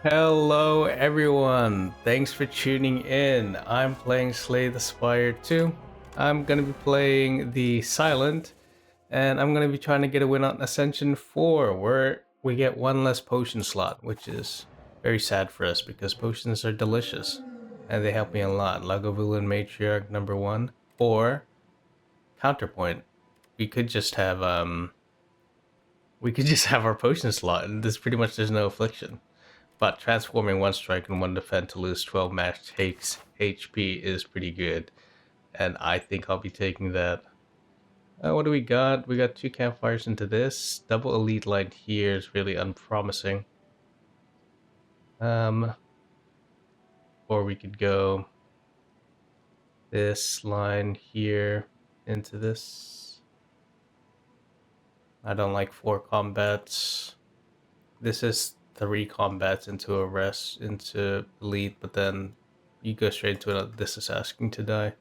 Hello everyone, thanks for tuning in. I'm playing Slay the Spire 2. I'm gonna be playing the Silent, and I'm gonna be trying to get a win on Ascension 4, where we get one less potion slot, which is very sad for us because potions are delicious and they help me a lot. Lagavulin Matriarch number 1, or Counterpoint. We could just have our potion slot, and there's no affliction. But transforming one strike and one defend to lose 12 max HP is pretty good. And I think I'll be taking that. What do we got? We got 2 campfires into this. Double elite line here is really unpromising. Um, or we could go this line here into this. I don't like 4 combats. This is 3 combats into a rest, into elite, but then you go straight into it. This is asking to die.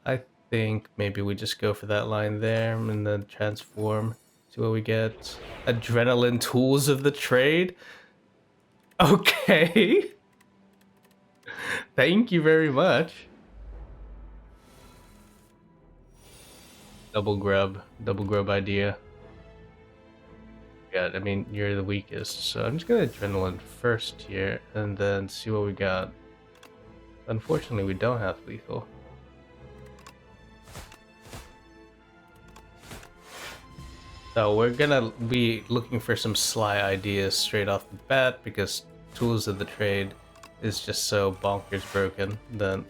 I think maybe we just go for that line there and then transform. See what we get. Adrenaline tools of the trade. Okay. Thank you very much. Double grub idea. Yeah, I mean, you're the weakest, so I'm just gonna adrenaline first here and then see what we got. Unfortunately, we don't have lethal. So we're gonna be looking for some sly ideas straight off the bat because tools of the trade is just so bonkers broken. Then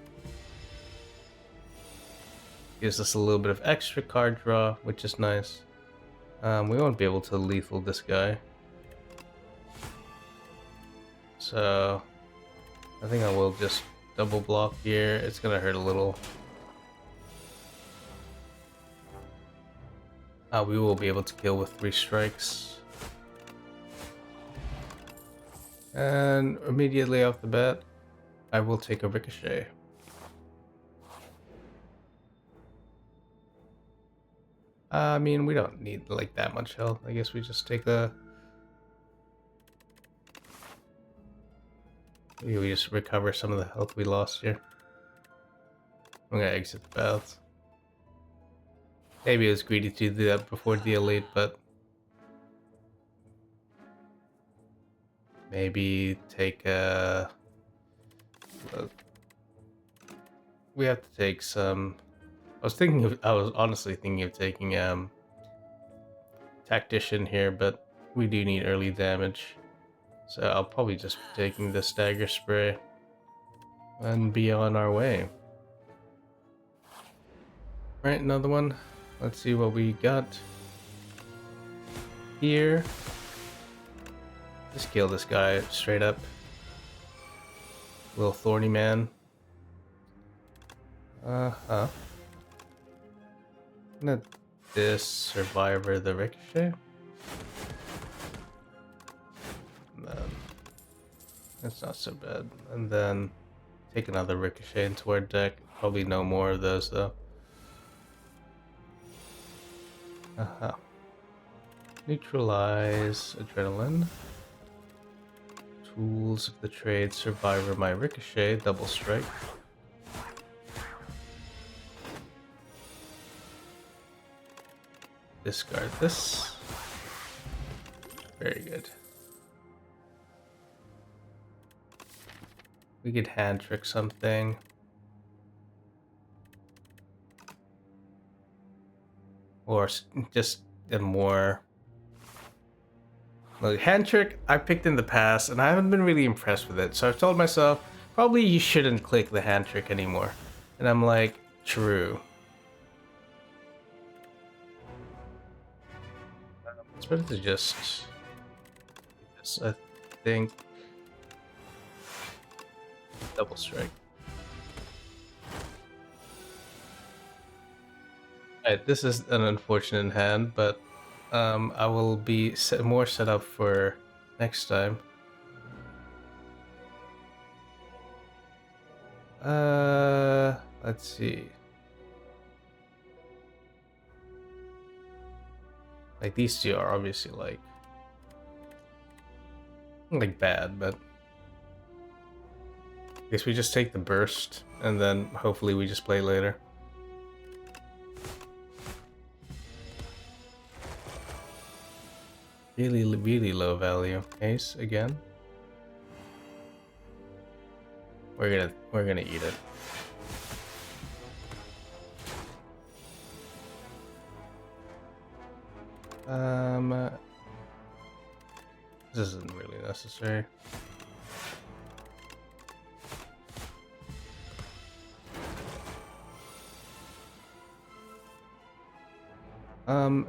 gives us a little bit of extra card draw, which is nice. We won't be able to lethal this guy, so I think I will just double block here. It's gonna hurt a little. We will be able to kill with 3 strikes. And immediately off the bat, I will take a ricochet. I mean, we don't need like that much health. I guess we just take a... Maybe we just recover some of the health we lost here. I'm gonna exit the path. Maybe it was greedy to do that before the elite, but... Maybe take a... We have to take some... I was honestly thinking of taking Tactician here, but we do need early damage. So I'll probably just be taking the Stagger Spray and be on our way. Right, another one. Let's see what we got here. Just kill this guy straight up. Little thorny man. Uh-huh. Gonna this Survivor the Ricochet. And then that's not so bad. And then take another Ricochet into our deck. Probably no more of those though. Uh-huh. Neutralize Adrenaline. Tools of the trade, Survivor my Ricochet, double strike. Discard this. Very good. We could hand trick something. Or just a more... Like, hand trick I picked in the past and I haven't been really impressed with it. So I've told myself, probably you shouldn't click the hand trick anymore. And I'm like, true. It's better to just... I think... Double strike. Alright, this is an unfortunate hand, but I will be more set up for next time. Let's see. Like, these two are obviously like... Not like bad, but I guess we just take the burst and then hopefully we just play later. Really, really low value. Ace again. We're gonna eat it. This isn't really necessary.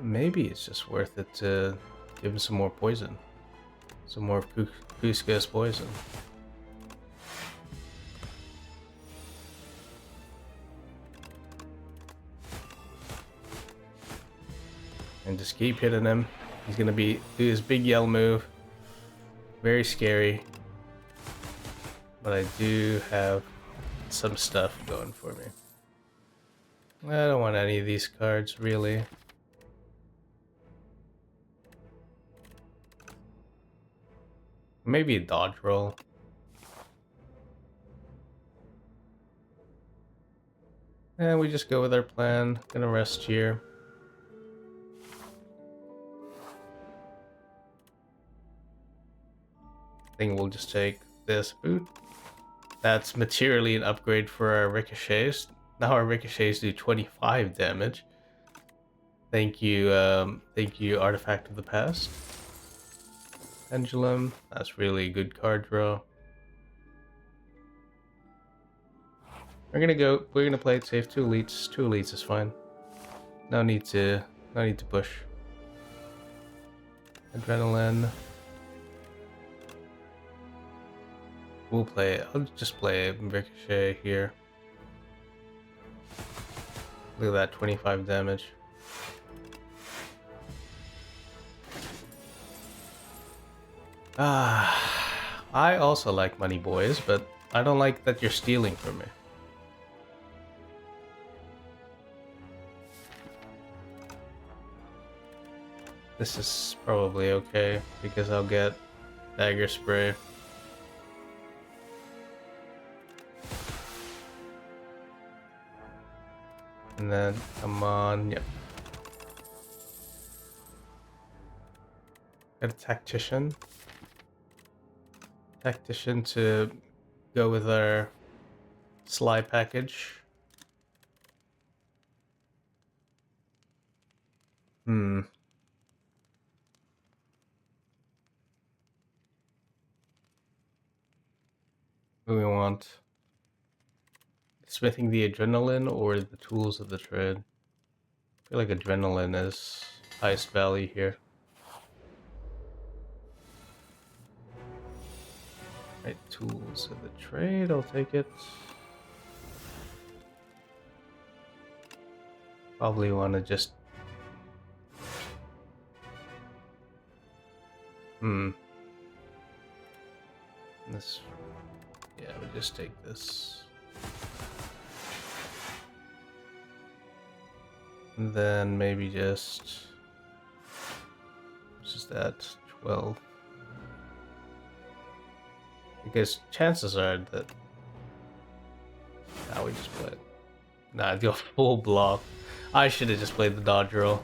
Maybe it's just worth it to give him some more poison. Some more Cusco's poison. And just keep hitting him. He's gonna do his big yell move. Very scary. But I do have some stuff going for me. I don't want any of these cards, really. Maybe a dodge roll. And we just go with our plan. Gonna rest here. I think we'll just take this boot. That's materially an upgrade for our ricochets. Now our ricochets do 25 damage. Thank you, Artifact of the Past. Pendulum, that's really a good card draw. We're gonna play it safe. 2 elites. 2 elites is fine. No need to push. Adrenaline. I'll just play Ricochet here. Look at that, 25 damage. I also like money, boys, but I don't like that you're stealing from me. This is probably okay, because I'll get Dagger Spray. And then, come on, yep. Got a Tactician. Tactician to go with our Sly package. What do we want? Smithing the Adrenaline or the Tools of the Trade? I feel like Adrenaline is highest value here. Right, Tools of the Trade, I'll take it. Probably want to just... This... Yeah, we'll just take this. And then maybe just that 12. Because chances are that we just play it. Nah, go full block. I should have just played the dodge roll.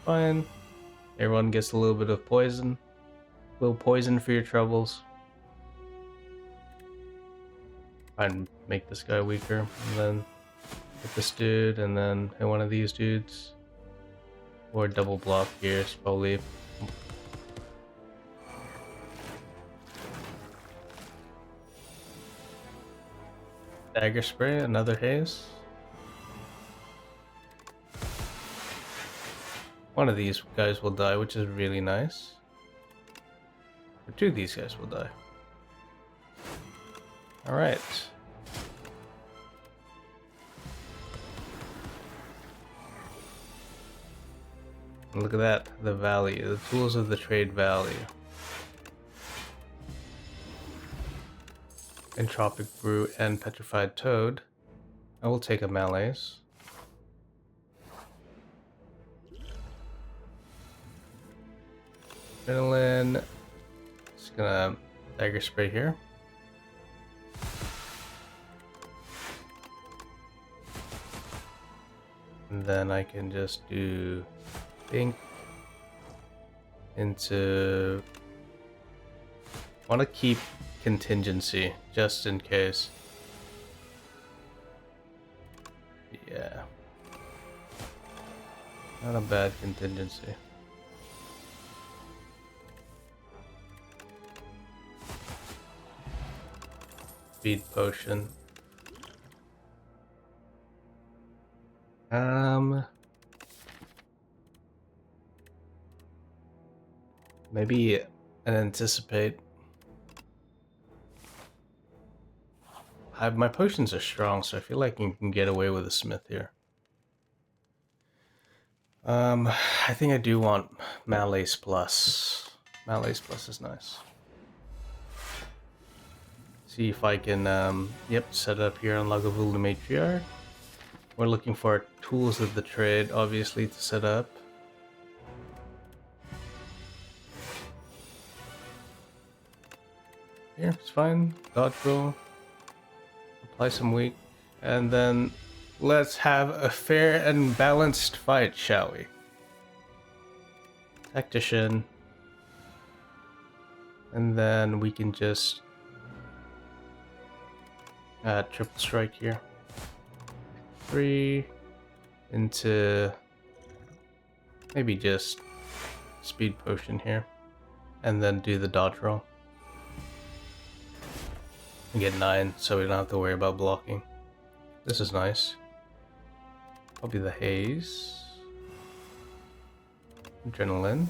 Fine. Everyone gets a little bit of poison. A little poison for your troubles. And make this guy weaker, and then hit this dude, and then hit one of these dudes. Or double block here is probably... Dagger Spray, another haze. One of these guys will die, which is really nice. Or 2 of these guys will die. Alright. Look at that, the value, the Tools of the Trade value. Entropic Brew and Petrified Toad. I will take a Malaise. Adrenaline. Just gonna dagger spray here. And then I can just do think into. I want to keep contingency just in case. Yeah. Not a bad contingency. Speed potion. Maybe an anticipate. My potions are strong, so I feel like I can get away with a smith here. I think I do want Malaise Plus. Malaise Plus is nice. See if I can, set up here on Lagavulin Matriarch. We're looking for tools of the trade, obviously, to set up. Here, it's fine. Dodge roll. Apply some weak. And then let's have a fair and balanced fight, shall we? Tactician. And then we can just triple strike here. 3 into maybe just speed potion here. And then do the dodge roll. We get 9, so we don't have to worry about blocking. This is nice. Probably the haze. Adrenaline.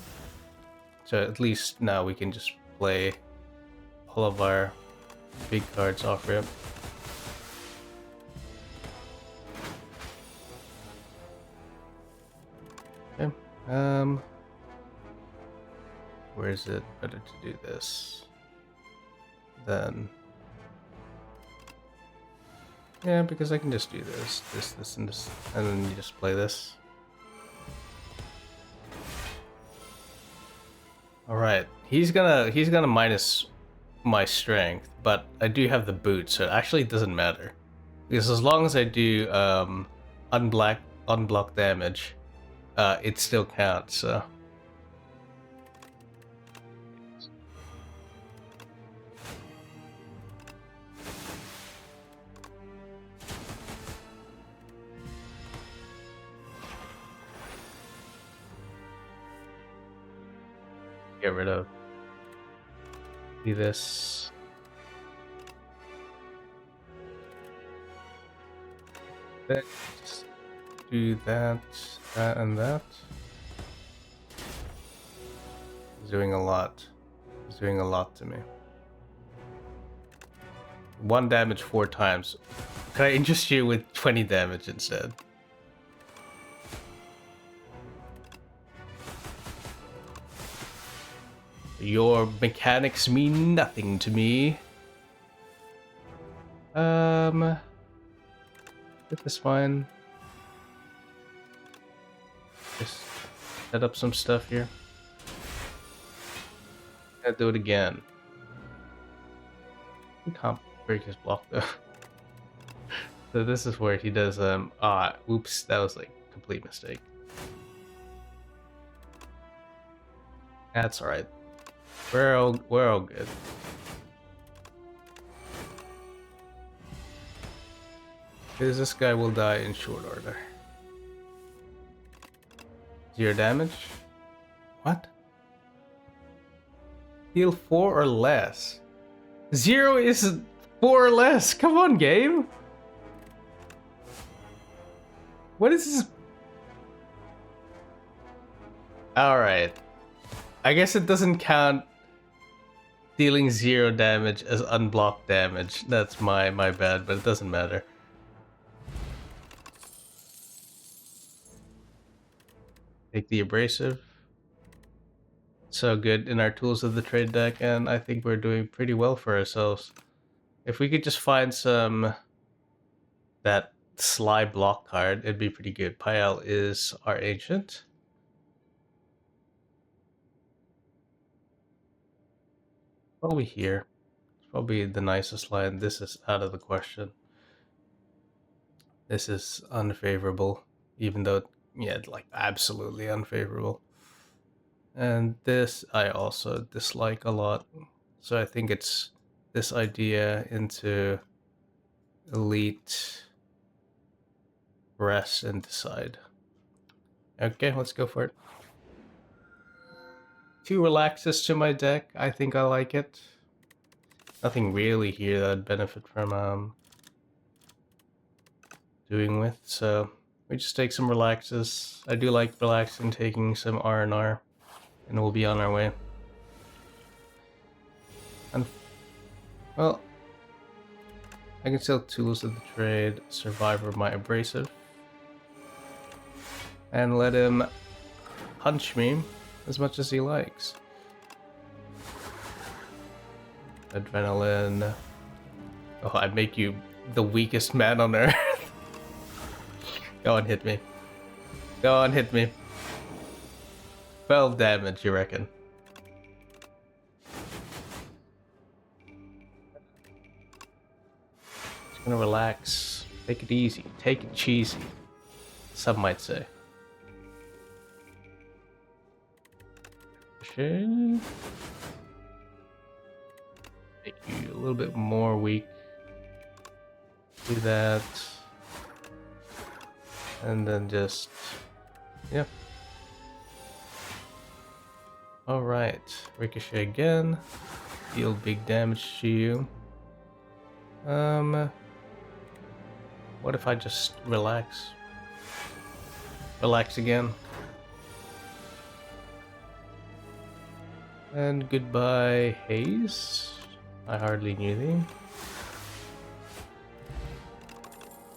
So at least now we can just play all of our big cards off rip. Okay. Where is it better to do this? Then. Yeah, because I can just do this, and this, and then you just play this. All right, he's gonna minus my strength, but I do have the boot, so it actually doesn't matter because as long as I do unblock damage, it still counts. So. Get rid of. Do this. Just do that, and that. He's doing a lot. He's doing a lot to me. 1 damage 4 times. Can I interest you with 20 damage instead? Your mechanics mean nothing to me. Get this fine. Just set up some stuff here. I'll do it again. He can't break his block though. So this is where he does oops, that was like a complete mistake. That's alright. We're all good. Because this guy will die in short order. 0 damage? What? Heal 4 or less. 0 is 4 or less. Come on, game. What is this? Alright. I guess it doesn't count dealing 0 damage as unblocked damage. That's my bad, but it doesn't matter. Take the abrasive. So good in our tools of the trade deck, and I think we're doing pretty well for ourselves. If we could just find some that sly block card, it'd be pretty good. Payal is our ancient. Probably here. It's probably the nicest line. This is out of the question. This is unfavorable, even though, yeah, like absolutely unfavorable. And this I also dislike a lot. So I think it's this idea into elite, rest, and decide. Okay, let's go for it. 2 relaxes to my deck. I think I like it. Nothing really here that I'd benefit from doing with, so we just take some relaxes. I do like relaxing, taking some R&R, and we'll be on our way. And well, I can sell tools of the trade, survivor my abrasive, and let him punch me as much as he likes. Adrenaline. Oh, I make you the weakest man on earth. Go on, hit me. Go on, hit me. 12 damage, you reckon? Just gonna relax. Take it easy. Take it cheesy. Some might say. Okay. Make you a little bit more weak. Do that. And then just... yeah. Alright. Ricochet again. Deal big damage to you. What if I just relax? Relax again. And goodbye, Haze. I hardly knew thee.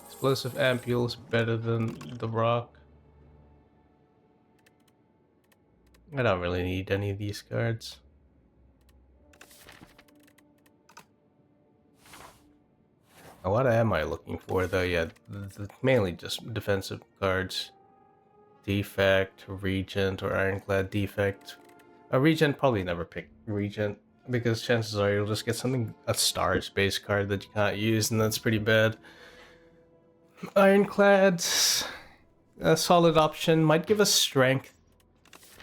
Explosive ampules better than the rock. I don't really need any of these cards. Now, what am I looking for though? Yeah, mainly just defensive cards. Defect, Regent, or Ironclad Defect. A Regent, probably never pick Regent, because chances are you'll just get something, a stars-based card that you can't use, and that's pretty bad. Ironclad's a solid option, might give us strength,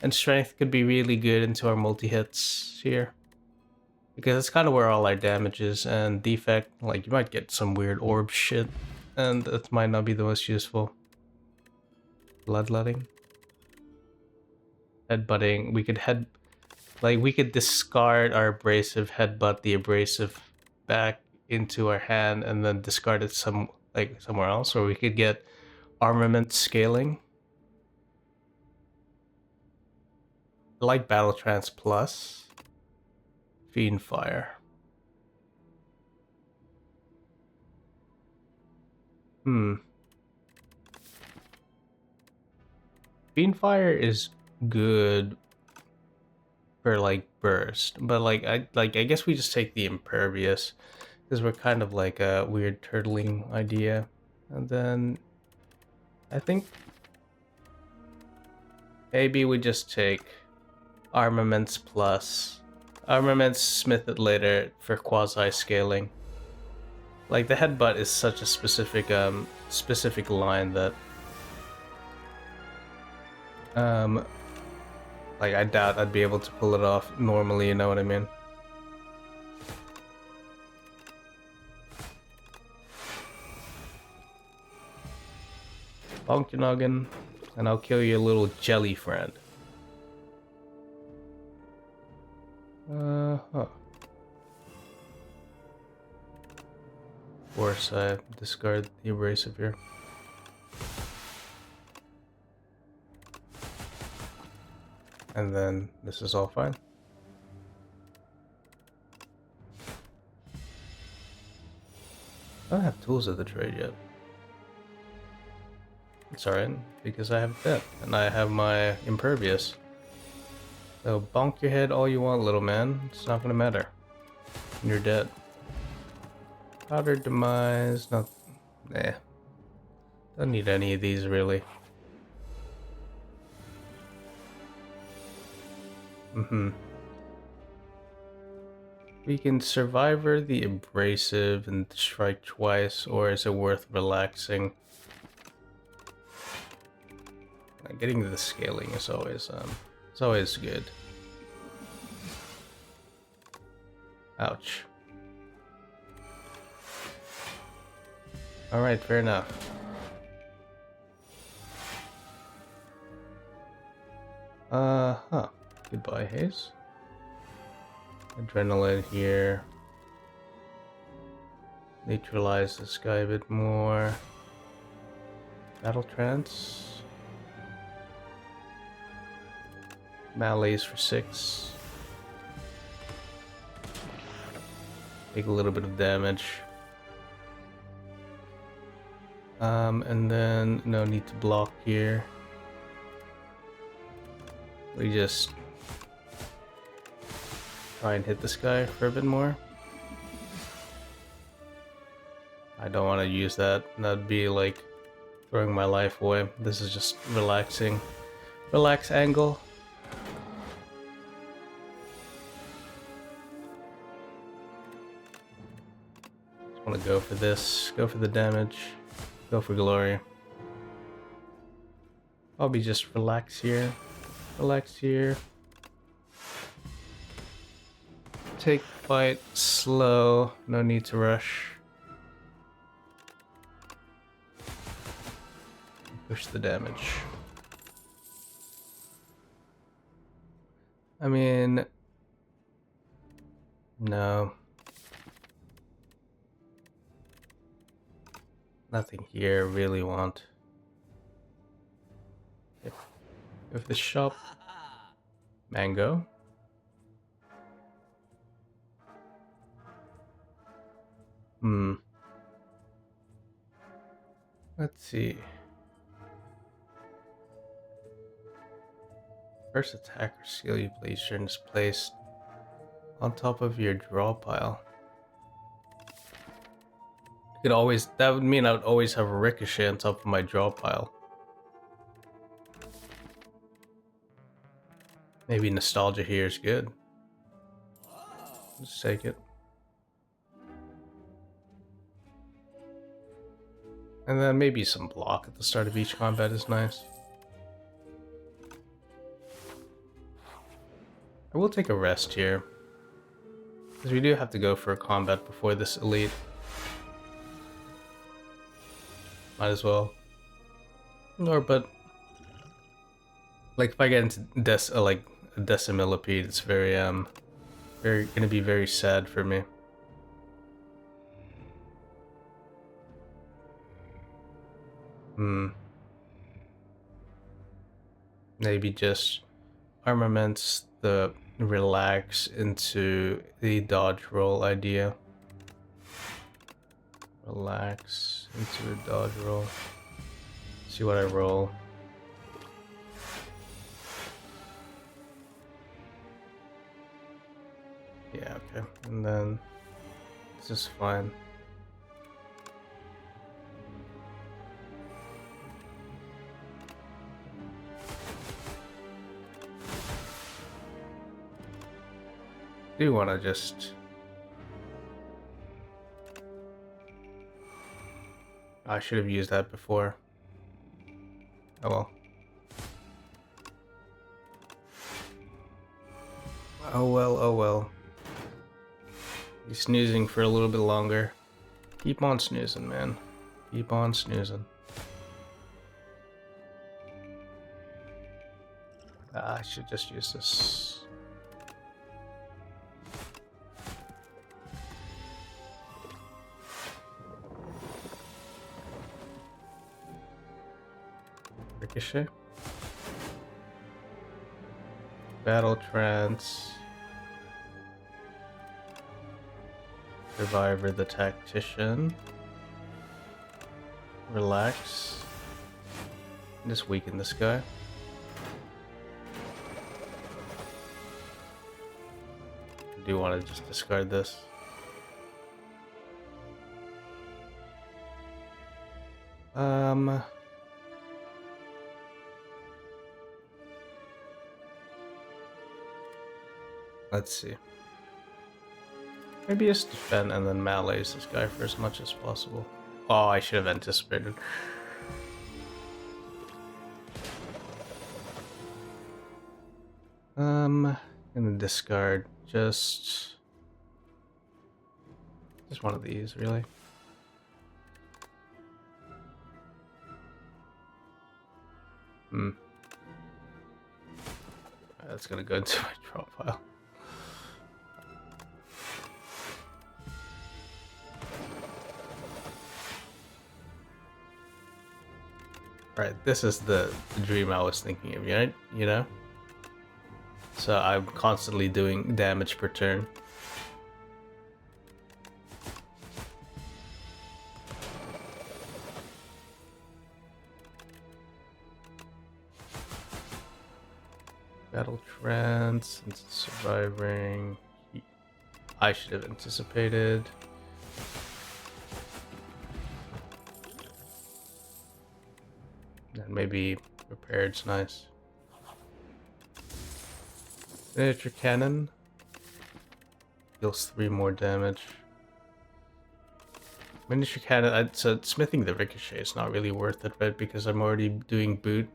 and strength could be really good into our multi-hits here. Because that's kind of where all our damage is, and defect, like you might get some weird orb shit, and that might not be the most useful. Bloodletting. Headbutting, we could discard our abrasive, headbutt the abrasive back into our hand, and then discard it somewhere else, or we could get armament scaling. I like Battle Trance Plus. Fiend Fire. Fiend Fire is good for like burst, but I guess we just take the impervious because we're kind of like a weird turtling idea, and then I think maybe we just take Armaments Plus. Armaments, smith it later for quasi scaling. Like the headbutt is such a specific line that like I doubt I'd be able to pull it off normally, you know what I mean? Bonk your noggin, and I'll kill your little jelly friend. Huh. Of course, I discard the abrasive here. And then this is all fine. I don't have tools of the trade yet. It's alright, because I have that, and I have my impervious. So bonk your head all you want, little man. It's not gonna matter. You're dead. Powder demise, not... nah. Don't need any of these, really. We can Survivor the Abrasive and strike twice, or is it worth relaxing? Getting the scaling is always good. Ouch. Alright, fair enough. Goodbye, Haze. Adrenaline here. Neutralize this guy a bit more. Battle Trance. Melee's for 6. Take a little bit of damage. And then no need to block here. We just try and hit this guy for a bit more. I don't want to use that. That'd be like throwing my life away. This is just relaxing. Relax angle. Just want to go for this. Go for the damage. Go for glory. Probably just relax here. Relax here. Take fight slow. No need to rush. Push the damage. I mean, no. Nothing here really want. If the shop mango. Let's see. First attack or skill you place during is placed on top of your draw pile. That would mean I would always have a ricochet on top of my draw pile. Maybe nostalgia here is good. Let's take it. And then maybe some block at the start of each combat is nice. I will take a rest here, because we do have to go for a combat before this elite. Might as well. But like if I get into like a decimillipede, it's very gonna be very sad for me. Maybe just armaments the relax into the dodge roll idea. Relax into a dodge roll. See what I roll. Yeah, okay. And then this is fine. Do want to just... I should have used that before. Oh well. Oh well, oh well. He's snoozing for a little bit longer. Keep on snoozing, man. Keep on snoozing. I should just use this. Ricochet. Battle Trance. Survivor the Tactician. Relax. Just weaken this guy. I do want to just discard this. Let's see. Maybe just defend and then melee's this guy for as much as possible. Oh, I should have anticipated. Gonna discard just one of these, really. That's gonna go into my draw pile. Right, this is the dream I was thinking of, right? You know? So I'm constantly doing damage per turn. Battle trance, surviving. I should have anticipated. And maybe prepared's nice. Miniature cannon deals 3 more damage. Miniature cannon, so smithing the ricochet is not really worth it, right? Because I'm already doing boot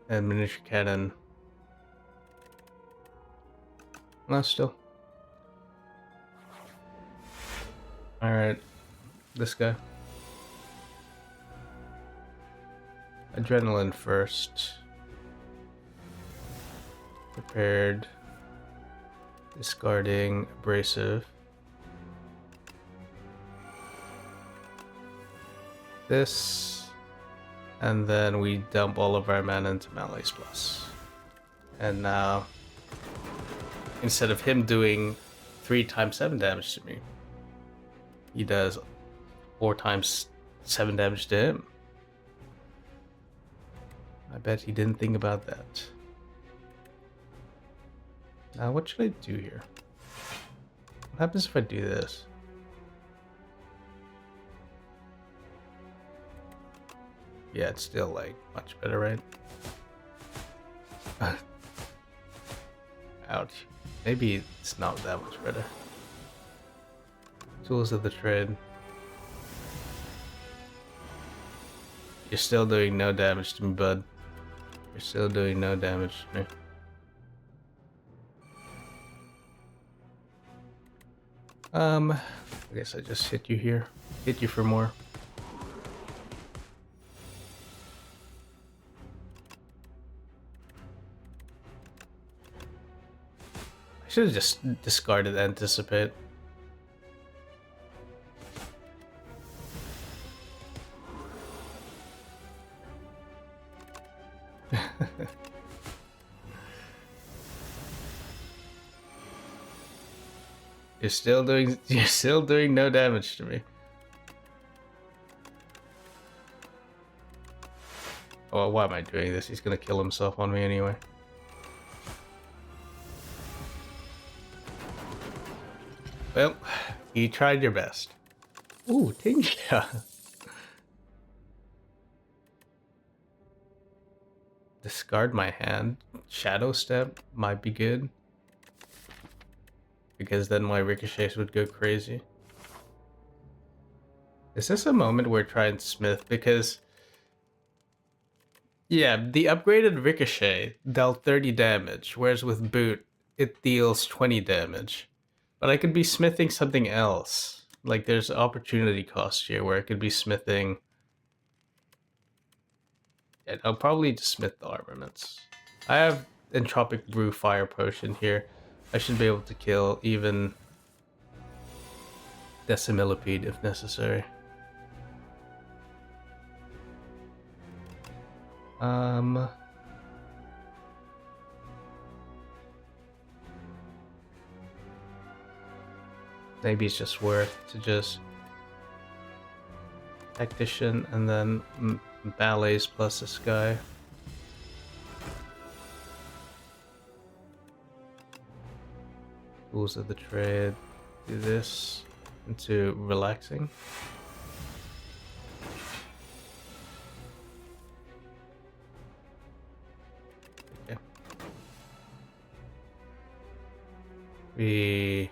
and miniature cannon. No, still. Alright, this guy. Adrenaline first. Prepared. Discarding abrasive. This. And then we dump all of our mana into Melee's Plus. And now, instead of him doing 3 times 7 damage to me, he does 4 times 7 damage to him. I bet he didn't think about that. Now, what should I do here? What happens if I do this? Yeah, it's still, like, much better, right? Ouch. Maybe it's not that much better. Tools of the trade. You're still doing no damage to me, bud. You're still doing no damage to me. I guess I just hit you here. Hit you for more. I should have just discarded Anticipate. You're still doing no damage to me. Oh, why am I doing this? He's gonna kill himself on me anyway. Well, you tried your best. Ooh, Tinja. Discard my hand. Shadow Step might be good. Because then my ricochets would go crazy. Is this a moment where try and smith? Because, yeah, the upgraded ricochet dealt 30 damage, whereas with boot, it deals 20 damage. But I could be smithing something else. Like, there's opportunity cost here where I could be smithing. Yeah, I'll probably just smith the armaments. I have Entropic Brew Fire Potion here. I should be able to kill even Decimillipede if necessary. Maybe it's just worth to just Tactician and then Ballets plus this guy. Tools of the trade. Do this into relaxing. Okay. We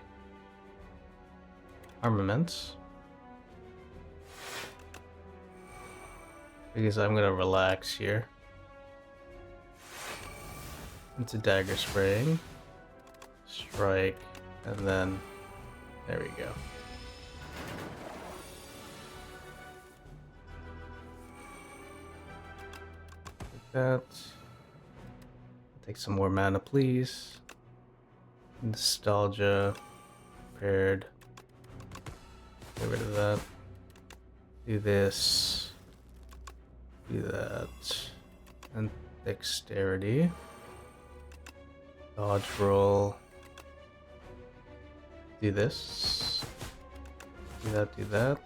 armaments. Because I'm gonna relax here. Into dagger spraying. Strike, and then there we go. Like that. Take some more mana, please. Nostalgia. Prepared. Get rid of that. Do this. Do that. And dexterity. Dodge roll. Do this. Do that, do that.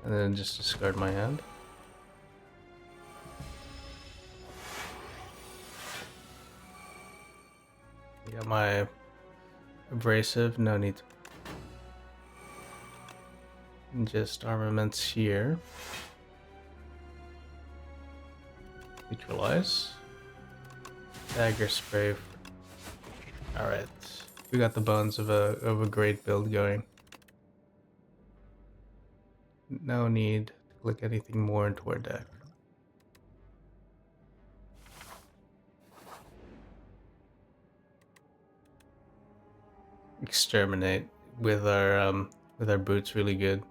And then just discard my hand. Got my abrasive, no need to. And just armaments here. Neutralize. Dagger spray. Alright. We got the bones of a great build going. No need to click anything more into our deck. Exterminate with our boots really good.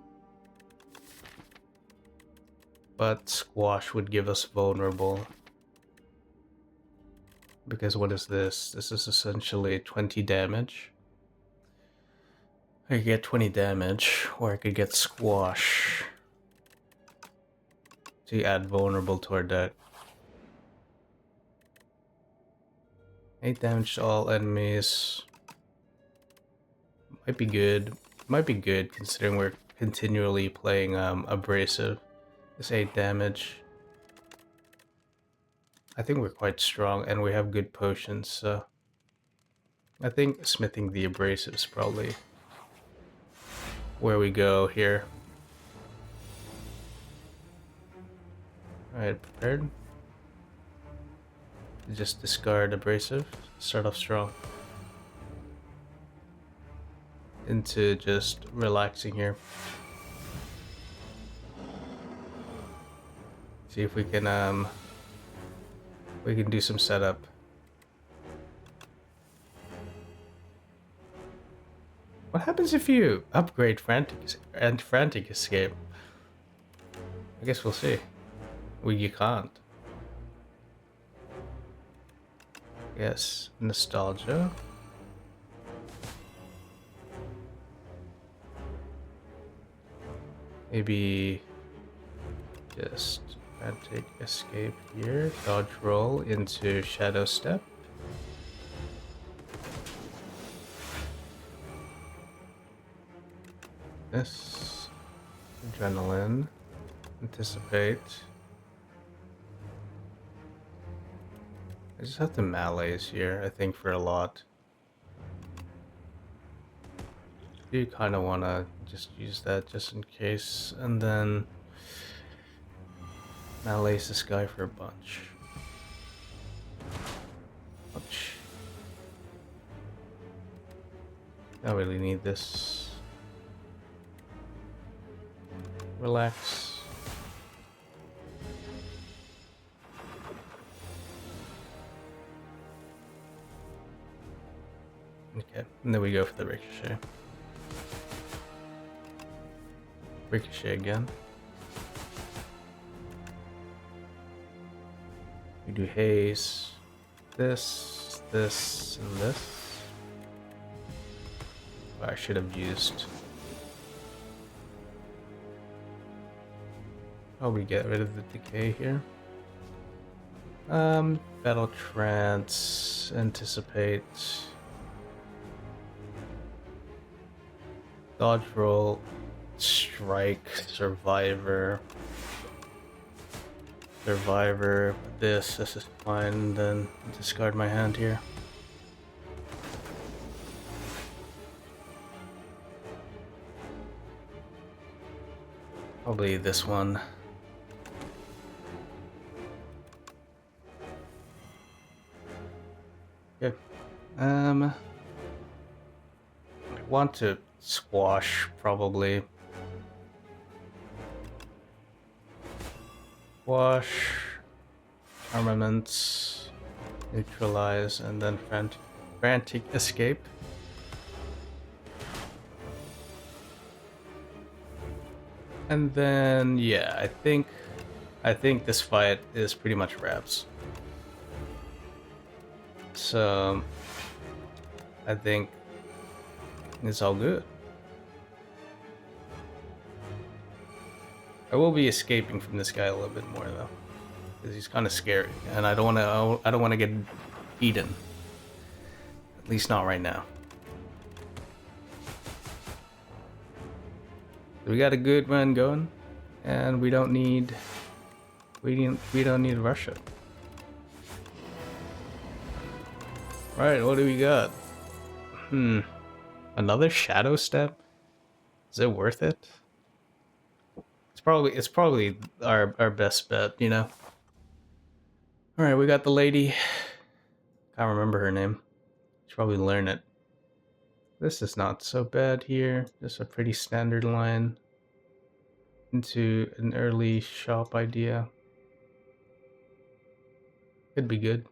But squash would give us vulnerable. Because what is this? This is essentially 20 damage. I could get 20 damage, or I could get squash to add vulnerable to our deck. 8 damage to all enemies. Might be good. Might be good considering we're continually playing abrasive. This 8 damage. I think we're quite strong and we have good potions, so I think smithing the abrasive is probably where we go here. Alright, prepared. Just discard abrasive, start off strong. Into just relaxing here. See if we can do some setup. What happens if you upgrade frantic escape? I guess we'll see. Well, you can't. Yes, nostalgia. Maybe just frantic escape here. Dodge roll into shadow step. This adrenaline. Anticipate. I just have the melees here, I think, for a lot. Do kind of want to just use that just in case, and then melees this guy for a bunch. Don't really need this. Relax. Okay, and then we go for the ricochet. Ricochet again. We do haze. This, this, and this. Oh, I should have used. Probably get rid of the decay here. Battle trance, anticipate. Dodge roll, strike, survivor. Survivor, this is fine, then discard my hand here. Probably this one. Okay. want to squash, probably. Squash, armaments, neutralize, and then frantic escape. And then, yeah, I think this fight is pretty much wraps. So I think it's all good. I will be escaping from this guy a little bit more though, because he's kind of scary, and I don't want to get eaten. At least not right now. We got a good run going, and we don't need Russia. Right, what do we got? Another shadow step? Is it worth it? It's probably our best bet, you know. All right, we got the lady. Can't remember her name. Should probably learn it. This is not so bad here. Just a pretty standard line into an early shop idea. Could be good.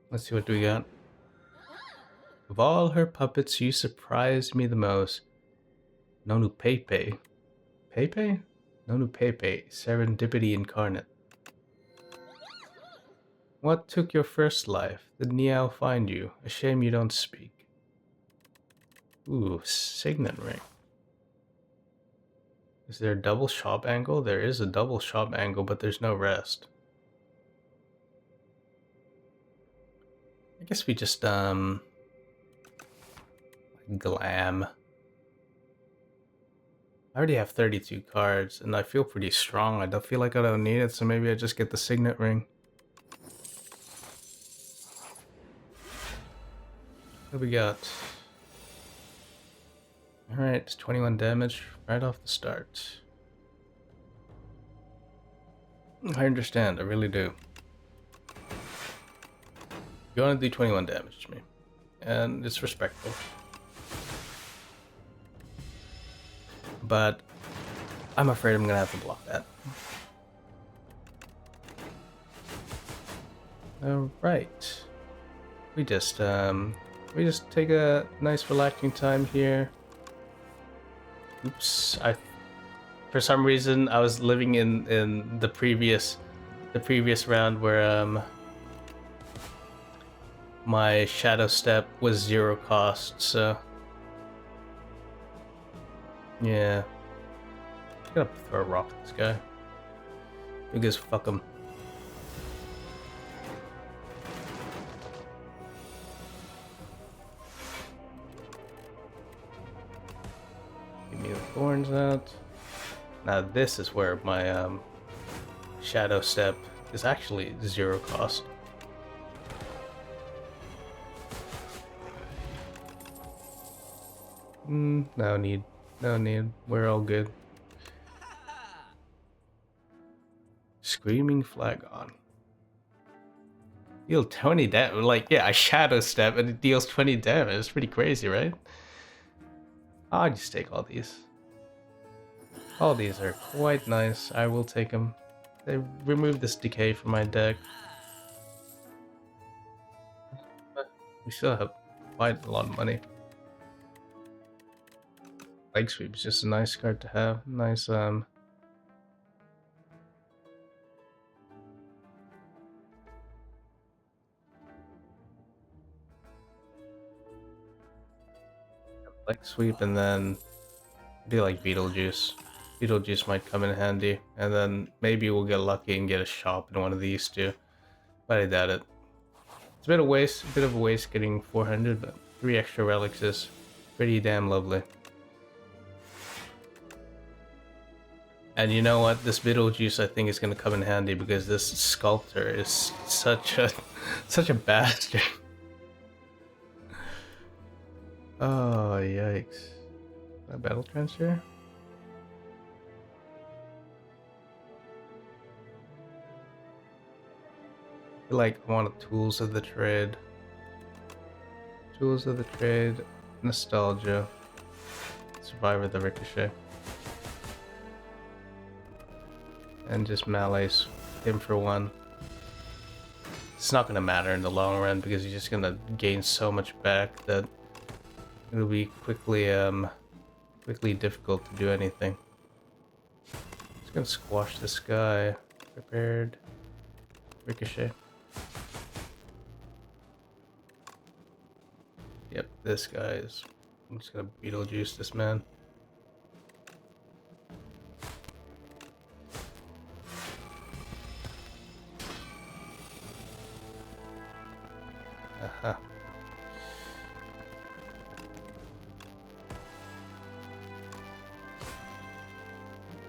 Let's see what we got. Of all her puppets, you surprised me the most. Nonu Pepe. Pepe? Nonu Pepe, serendipity incarnate. What took your first life? Did Neow find you? A shame you don't speak. Ooh, signet ring. Is there a double shop angle? There is a double shop angle, but there's no rest. I guess we just, glam. I already have 32 cards, and I feel pretty strong. I don't feel like I don't need it, so maybe I just get the signet ring. What do we got? Alright, it's 21 damage right off the start. I understand, I really do. You want to do 21 damage to me, and it's respectful. But I'm afraid I'm gonna have to block that. Alright. We just take a nice relaxing time here. Oops, for some reason I was living in the previous round where my shadow step was 0 cost, so yeah. I'm gonna throw a rock at this guy. Because fuck him. Give me the thorns out. Now this is where my shadow step is actually 0 cost. No need. No need. We're all good. Screaming Flagon. Deal 20 damage. Like, yeah, I shadow step and it deals 20 damage. It's pretty crazy, right? I'll just take all these. All these are quite nice. I will take them. They remove this decay from my deck. We still have quite a lot of money. Leg sweep is just a nice card to have. Nice, leg sweep, and then do like Beetlejuice. Beetlejuice might come in handy, and then maybe we'll get lucky and get a shop in one of these two. But I doubt it. It's a bit of a waste getting 400, but 3 extra relics is pretty damn lovely. And you know what? This Beetlejuice I think is gonna come in handy because this sculptor is such a bastard. Oh yikes! A battle transfer? I feel like I want tools of the trade. Tools of the trade, nostalgia. survive with the ricochet. And just melees him for one. It's not gonna matter in the long run because he's just gonna gain so much back that it'll be quickly difficult to do anything. Just gonna squash this guy. Prepared. Ricochet. Yep, this guy is... I'm just gonna Beetlejuice this man. Aha.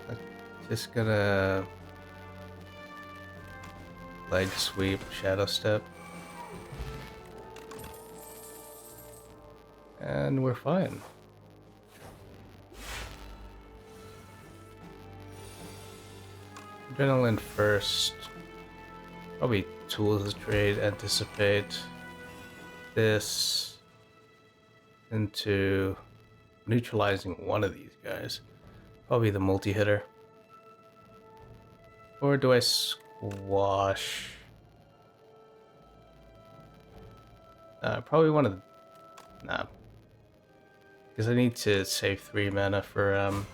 I'm just gonna... leg sweep, shadow step. And we're fine. Adrenaline first. Probably tools of trade, anticipate this into neutralizing one of these guys. Probably the multi-hitter. Or do I squash? Probably one of the... Nah. Because I need to save 3 mana for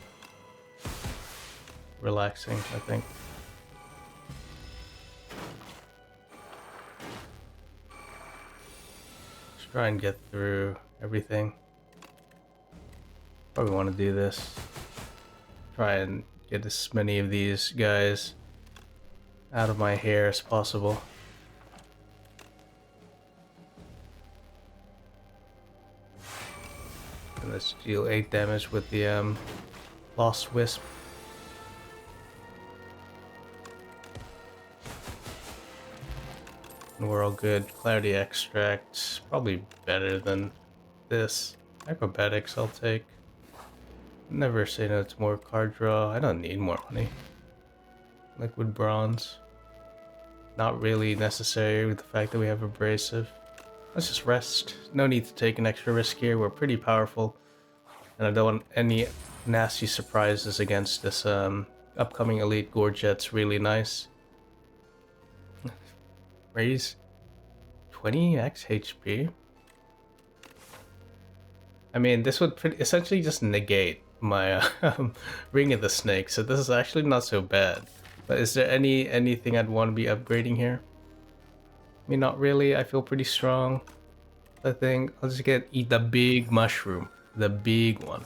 relaxing, I think. Let's try and get through everything. Probably want to do this. Try and get as many of these guys out of my hair as possible. And let's deal 8 damage with the Lost Wisp. And we're all good. Clarity Extract, probably better than this. Acrobatics I'll take. Never say no to more card draw. I don't need more money. Liquid Bronze. Not really necessary with the fact that we have Abrasive. Let's just rest. No need to take an extra risk here. We're pretty powerful. And I don't want any nasty surprises against this upcoming Elite Gorget's really nice. Raise 20x HP? I mean, this would essentially just negate my Ring of the Snake, so this is actually not so bad. But is there anything I'd want to be upgrading here? I mean, not really. I feel pretty strong. I think I'll just eat the big mushroom. The big one.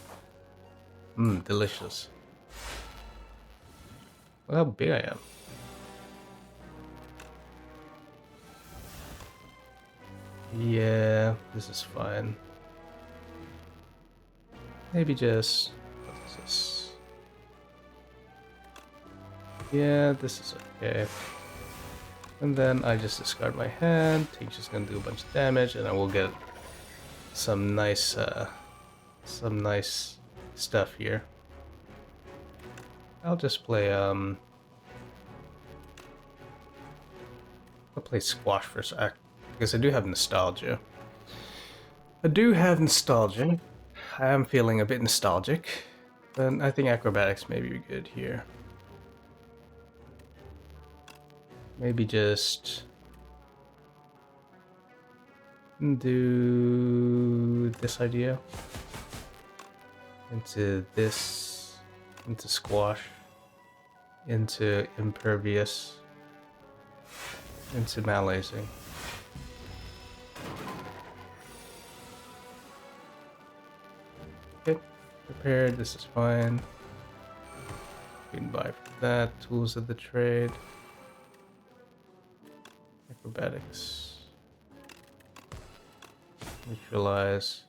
Mmm, delicious. Look how big I am. Yeah, this is fine. Maybe just... what is this? Yeah, this is okay. And then I just discard my hand. Tink's just gonna do a bunch of damage, and I will get some nice stuff here. I'll just play I'll play Squash first, because I do have nostalgia. I am feeling a bit nostalgic, but I think acrobatics may be good here. Maybe just do this idea into this, into squash, into impervious, into meleeing. Okay, prepared, this is fine. Goodbye for that. Tools of the trade. Acrobatics. Neutralize.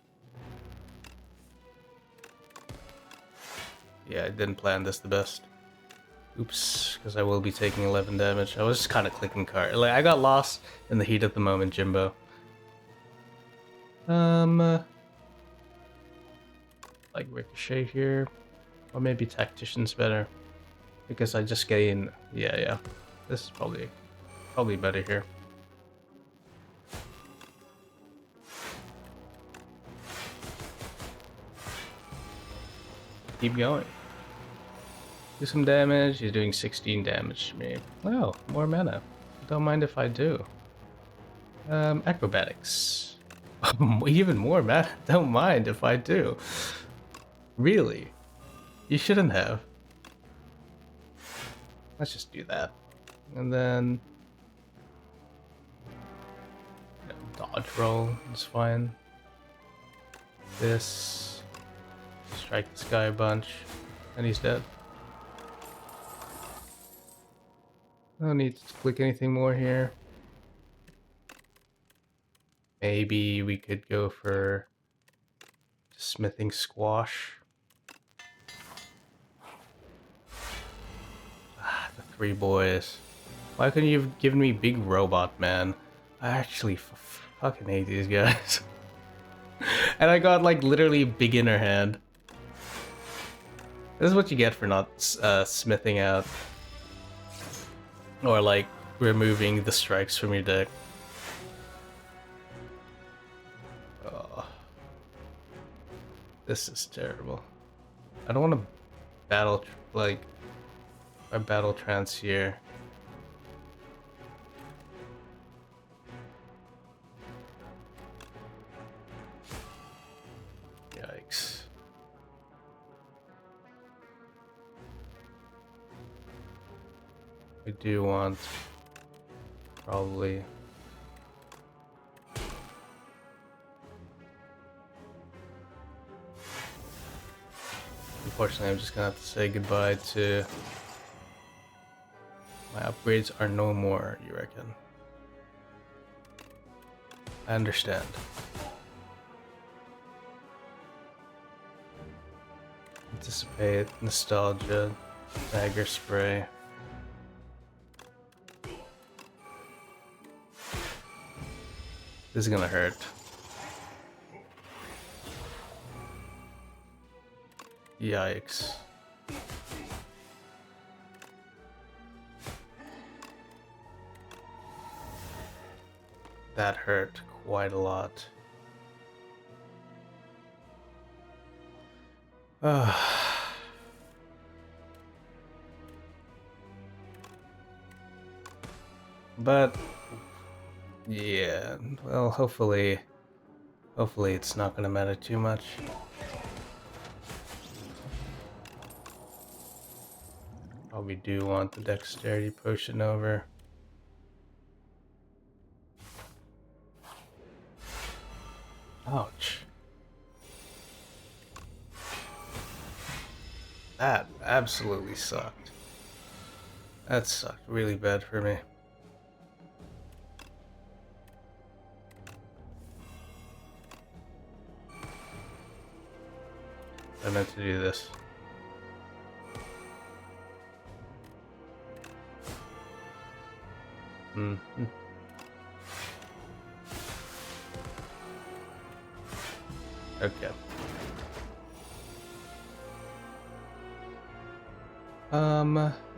Yeah, I didn't plan this the best. Oops, because I will be taking 11 damage. I was just kind of clicking card. Like, I got lost in the heat of the moment, Jimbo. Like Ricochet here. Or maybe Tactician's better. Because I just gain... Yeah. This is probably better here. keep going. Do some damage. He's doing 16 damage to me. Oh, more mana. Don't mind if I do. Acrobatics. Even more mana. Don't mind if I do. Really? You shouldn't have. Let's just do that. And then... dodge roll is fine. This... strike this guy a bunch. And he's dead. No need to click anything more here. Maybe we could go for smithing squash. Ah, the three boys. Why couldn't you have given me big robot, man? I actually fucking hate these guys. And I got like literally beginner hand. This is what you get for not smithing out. Or like removing the strikes from your deck. Oh, this is terrible. I don't want to battle like a battle trance here. Yikes. We do want probably unfortunately I'm just gonna have to say goodbye to my upgrades are no more, you reckon? I understand. Anticipate, nostalgia, dagger spray. This is gonna hurt. Yikes. That hurt quite a lot. But yeah, well, hopefully it's not gonna matter too much. Probably do want the dexterity potion over. Ouch. That absolutely sucked. That sucked really bad for me. I meant to do this. Mm-hmm. Okay.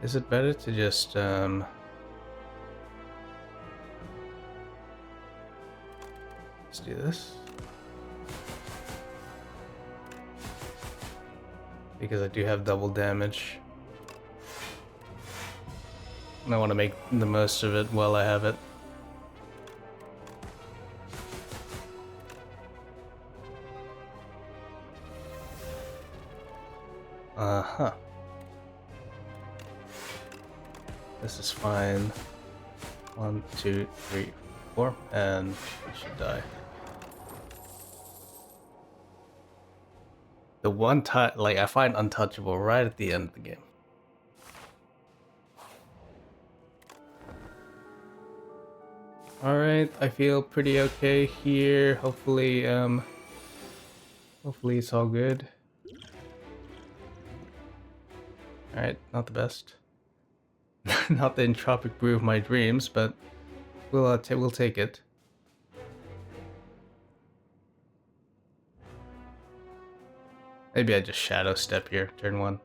Is it better to just, let's do this? Because I do have double damage. And I want to make the most of it while I have it. Uh-huh. This is fine. 1, 2, 3, 4, and it should die. The one time, like, I find untouchable right at the end of the game. Alright, I feel pretty okay here. Hopefully it's all good. Alright, not the best. Not the entropic brew of my dreams, but we'll take it. Maybe I just shadow step here, turn 1.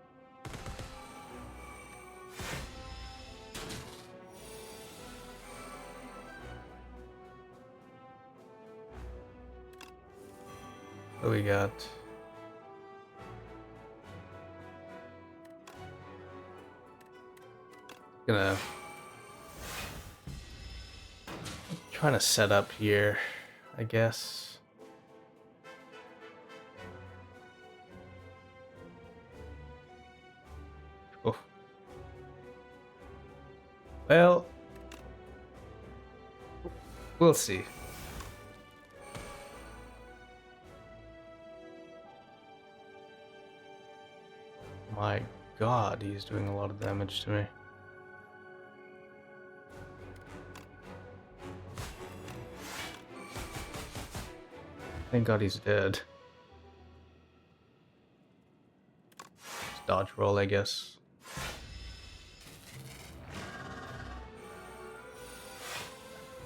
What do we got? gonna trying to set up here, I guess. Oh. Well, we'll see. My god, he's doing a lot of damage to me. Thank god he's dead. Just dodge roll, I guess.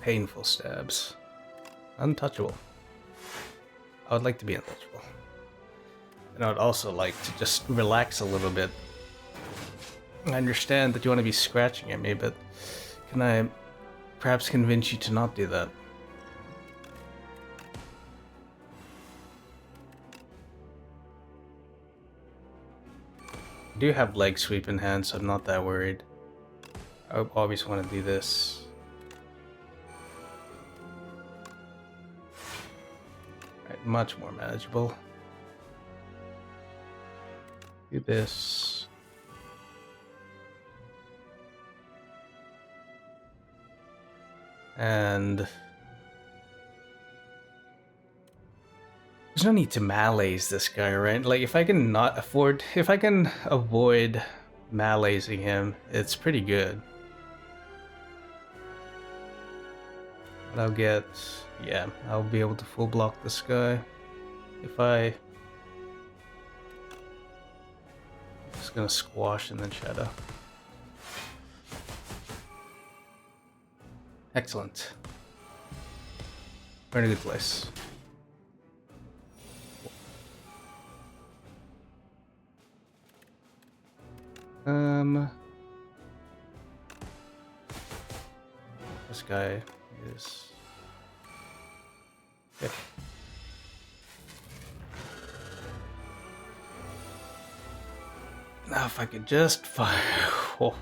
Painful stabs. Untouchable. I would like to be untouchable. And I would also like to just relax a little bit. I understand that you want to be scratching at me, but can I perhaps convince you to not do that? I do have leg sweep in hand, so I'm not that worried. I always want to do this. Right, much more manageable. Do this. And there's no need to malaise this guy, right? Like, if I can avoid malaising him, it's pretty good. But I'll be able to full block this guy. If I... Just gonna squash and then shadow. Excellent. We're in a good place. This guy is... Okay. Now if I could just fire... Oh.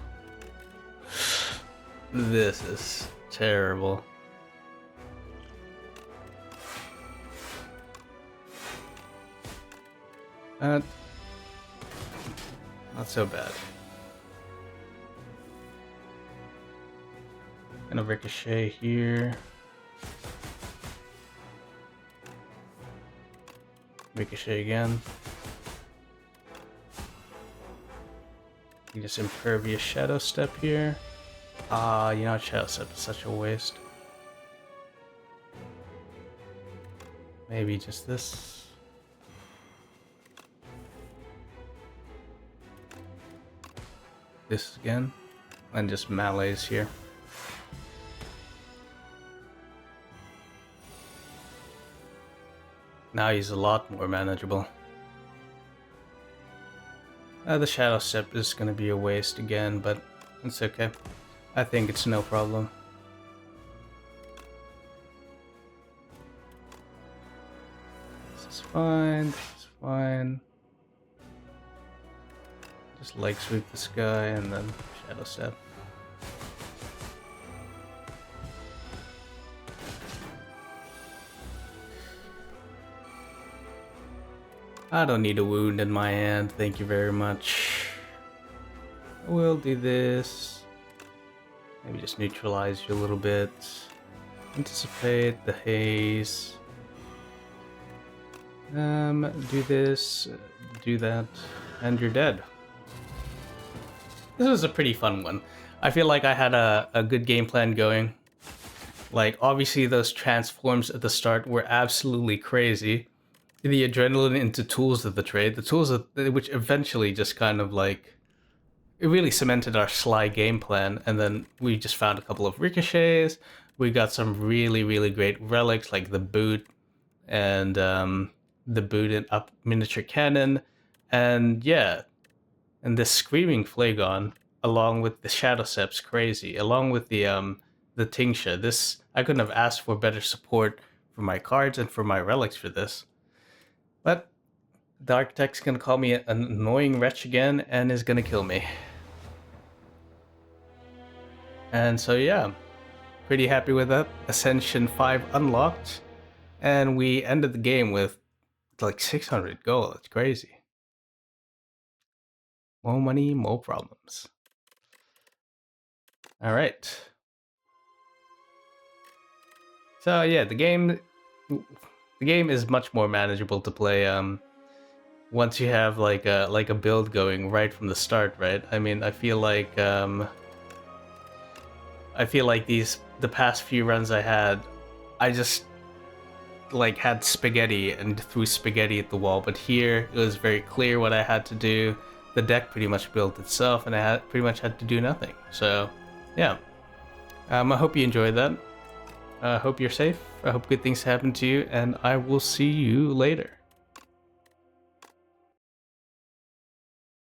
This is terrible. Not so bad. Gonna ricochet here. Ricochet again. You just impervious shadow step here. You know, shadow step is such a waste. Maybe just this. This again. And just melees here. Now he's a lot more manageable. The shadow step is going to be a waste again, but it's okay. I think it's no problem. This is fine, this is fine. Just leg sweep this guy and then shadow step. I don't need a wound in my hand, thank you very much. We'll do this. Maybe just neutralize you a little bit. Anticipate the haze. Do this, do that, and you're dead. This was a pretty fun one. I feel like I had a good game plan going. Like, obviously those transforms at the start were absolutely crazy. The adrenaline into tools of the trade, the tools which eventually just kind of like, it really cemented our sly game plan, and then we just found a couple of ricochets. We got some really, really great relics like the boot and the boot and up miniature cannon, and yeah, and this screaming Flagon along with the shadow steps, crazy, along with the Tingsha. This, I couldn't have asked for better support for my cards and for my relics for this. But the Archetype's gonna call me an annoying wretch again and is gonna kill me. And so yeah, pretty happy with that. Ascension 5 unlocked, and we ended the game with like 600 gold. It's crazy. More money, more problems. All right. So yeah, the game is much more manageable to play once you have like a build going right from the start, right? I mean, I feel like the past few runs I had, I just like had spaghetti and threw spaghetti at the wall, but here it was very clear what I had to do. The deck pretty much built itself, and I pretty much had to do nothing. So, yeah. I hope you enjoyed that. I hope you're safe. I hope good things happen to you, and I will see you later.